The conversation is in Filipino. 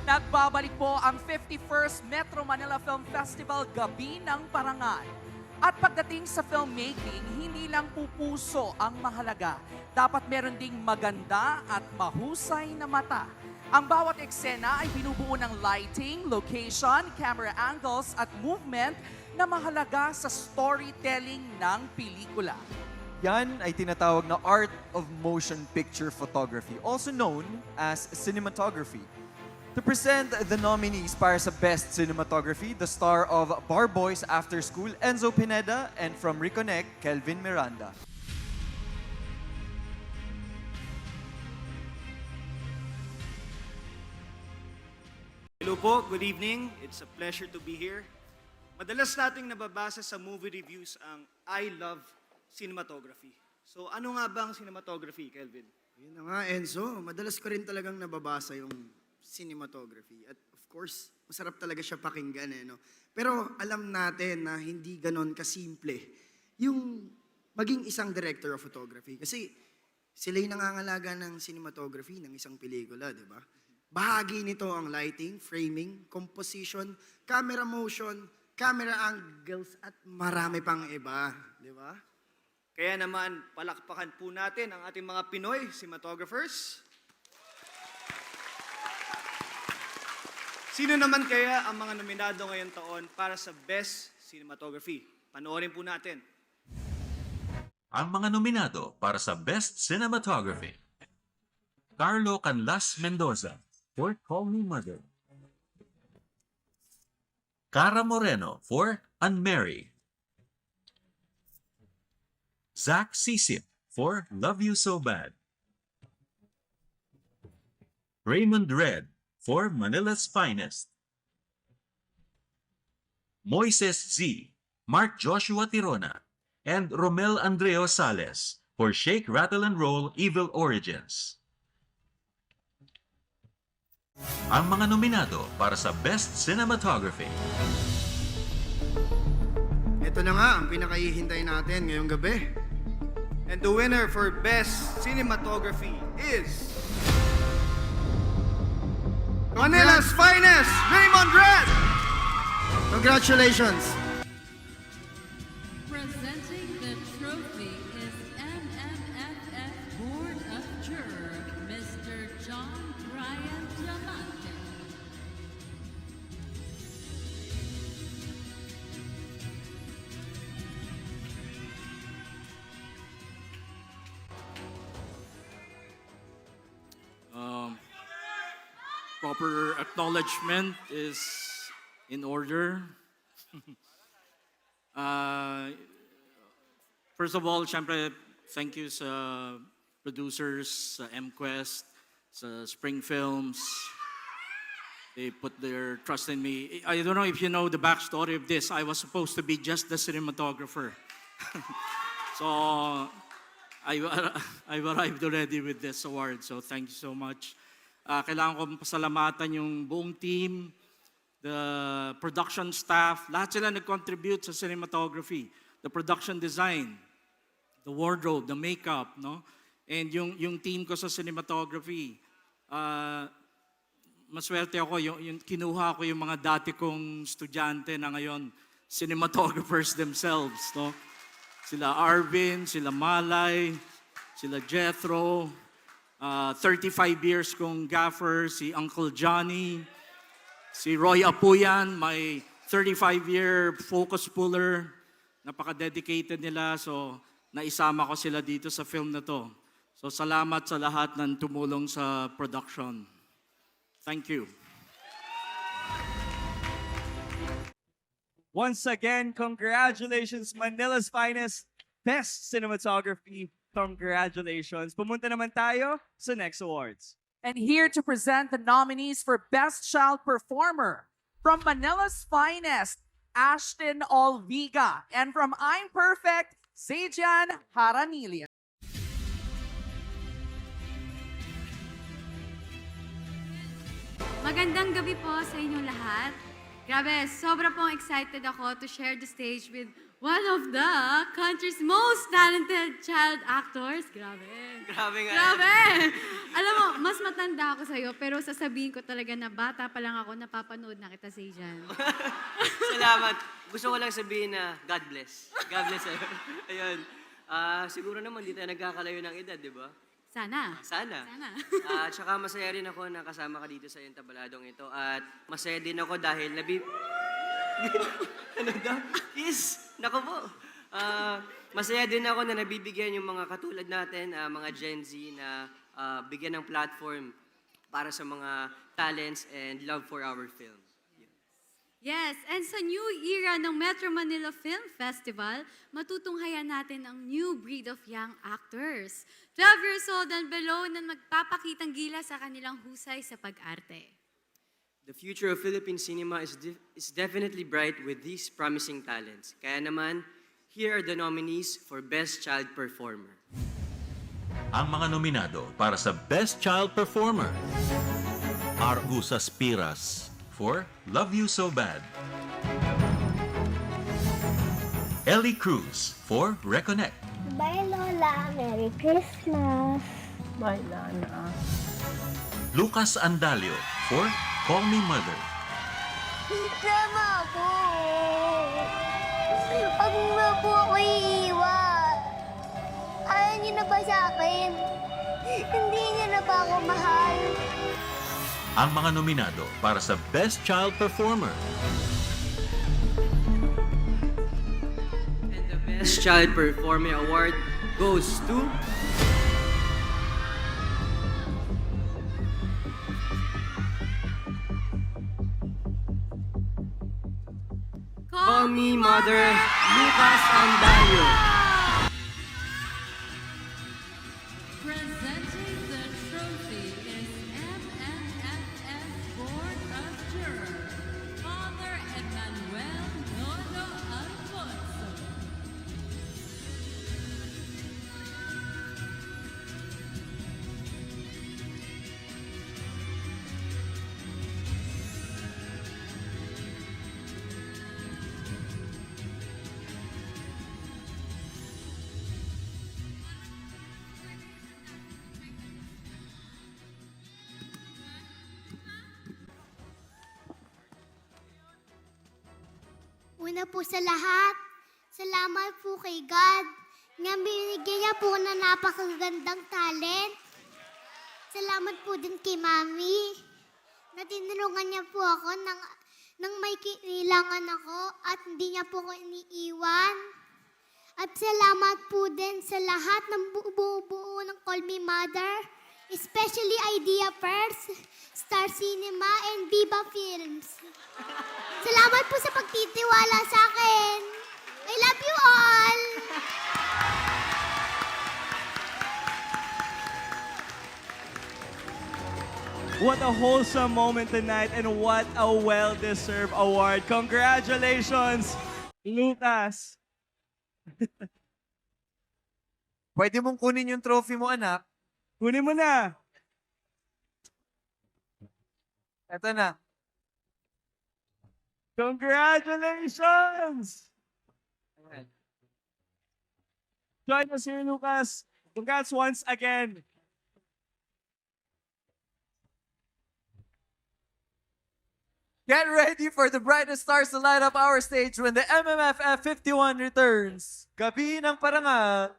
Nagbabalik po ang 51st Metro Manila Film Festival Gabi ng Parangal. At pagdating sa filmmaking, hindi lang po puso ang mahalaga. Dapat meron ding maganda at mahusay na mata. Ang bawat eksena ay binubuo ng lighting, location, camera angles at movement na mahalaga sa storytelling ng pelikula. Yan ay tinatawag na art of motion picture photography, also known as cinematography. To present the nominees para sa Best Cinematography, the star of Bar Boys After School, Enzo Pineda, and from Reconnect, Kelvin Miranda. Hello po, good evening. It's a pleasure to be here. Madalas nating nababasa sa movie reviews ang I love cinematography. So ano nga ba ang cinematography, Kelvin? Yun na nga, Enzo. Madalas ko rin talagang nababasa yung cinematography. At of course, masarap talaga siya pakinggan. No? Pero alam natin na hindi ganon kasimple yung maging isang director of photography. Kasi sila yung nangangalaga ng cinematography ng isang pelikula, di ba? Bahagi nito ang lighting, framing, composition, camera motion, camera angles, at marami pang iba. Di ba? Kaya naman, palakpakan po natin ang ating mga Pinoy cinematographers. Sino naman kaya ang mga nominado ngayong taon para sa Best Cinematography? Panoorin po natin. Ang mga nominado para sa Best Cinematography: Carlo Canlas Mendoza for Call Me Mother, Cara Moreno for Unmarried, Zach Sisip for Love You So Bad, Raymond Red for Manila's Finest, Moises Z, Mark Joshua Tirona, and Romel Andreo Sales for Shake, Rattle and Roll Evil Origins. Ang mga nominado para sa Best Cinematography: Ito na nga ang pinakahihintay natin ngayong gabi. And the winner for Best Cinematography is... Manila's Finest, Raymond Red! Congratulations! Presenting the trophy is MMFF Board of Juror, Mr. John Brian Diamante. Proper acknowledgement is in order. First of all, syempre, thank you sa producers, sa MQuest, sa Spring Films. They put their trust in me. I don't know if you know the backstory of this. I was supposed to be just the cinematographer. So, I've arrived already with this award. So, thank you so much. Kailangan ko pasalamatan yung buong team, the production staff, lahat sila nag-contribute sa cinematography, the production design, the wardrobe, the makeup, no? And yung team ko sa cinematography, maswerte ako, yung kinuha ko yung mga dati kong estudyante na ngayon, cinematographers themselves, no? Sila Arvin, sila Malay, sila Jethro, 35 years kong gaffer, si Uncle Johnny, si Roy Apuyan, my 35-year focus puller. Napaka-dedicated nila, so naisama ko sila dito sa film na to. So salamat sa lahat ng tumulong sa production. Thank you. Once again, congratulations, Manila's Finest, Best Cinematography. Congratulations. Pumunta naman tayo sa next awards. And here to present the nominees for Best Child Performer, from Manila's Finest, Ashton Olviga, and from I'm Perfect, Sejan Haranilia. Magandang gabi po sa inyong lahat. Grabe, sobra pong excited ako to share the stage with one of the country's most talented child actors. Grabe. Grabe nga. Grabe! Alam mo, mas matanda ako sa'yo, pero sasabihin ko talaga na bata pa lang ako, napapanood na kita sa Asian. Salamat. Gusto ko lang sabihin na God bless. God bless sa'yo. Ayun. Siguro naman di tayo nagkakalayo ng edad, di ba? Sana. Sana. Sana. At saka masaya rin ako na kasama ka dito sa entabaladong ito. At masaya din ako dahil ano daw? Kiss! Nako po. Masaya din ako na nabibigyan yung mga katulad natin, mga Gen Z na bigyan ng platform para sa mga talents and love for our film. Yes, and sa new era ng Metro Manila Film Festival, matutunghayan natin ang new breed of young actors. 12 years old and below na magpapakitang gila sa kanilang husay sa pag-arte. The future of Philippine cinema is definitely bright with these promising talents. Kaya naman, here are the nominees for Best Child Performer. Ang mga nominado para sa Best Child Performer. Argusas Piras for Love You So Bad. Ellie Cruz for Reconnect. Bye, Lola. Merry Christmas. Bye, Lana. Lucas Andalio for Call Me Mother. Tama po. Huwag mo po ako iiwan. Ayaw niyo na ba sa akin? Hindi niyo na ba ako mahal? Ang mga nominado para sa Best Child Performer. And the Best Child Performer Award goes to... Call Me Mother, Lucas Andalio. Presenting the trophy is MMFF Board of Jurors, Father Emmanuel Nono Alfonso. Una po sa lahat, salamat po kay God nga binigyan niya po na napakagandang talent. Salamat po din kay Mami na tinulungan niya po ako nang may kailangan ako at hindi niya po ako iniiwan. At salamat po din sa lahat ng buo ng Call Me Mother, especially Idea First, Star Cinema, and Viva Films. Salamat po sa pagtitiwala sa akin. I love you all! What a wholesome moment tonight and what a well-deserved award. Congratulations, Lucas. Pwede mong kunin yung trophy mo, anak. Kunin mo na. Eto na. Congratulations! Join us here, Lucas. Congrats once again. Get ready for the brightest stars to light up our stage when the MMFF 51 returns. Gabi ng Parangal.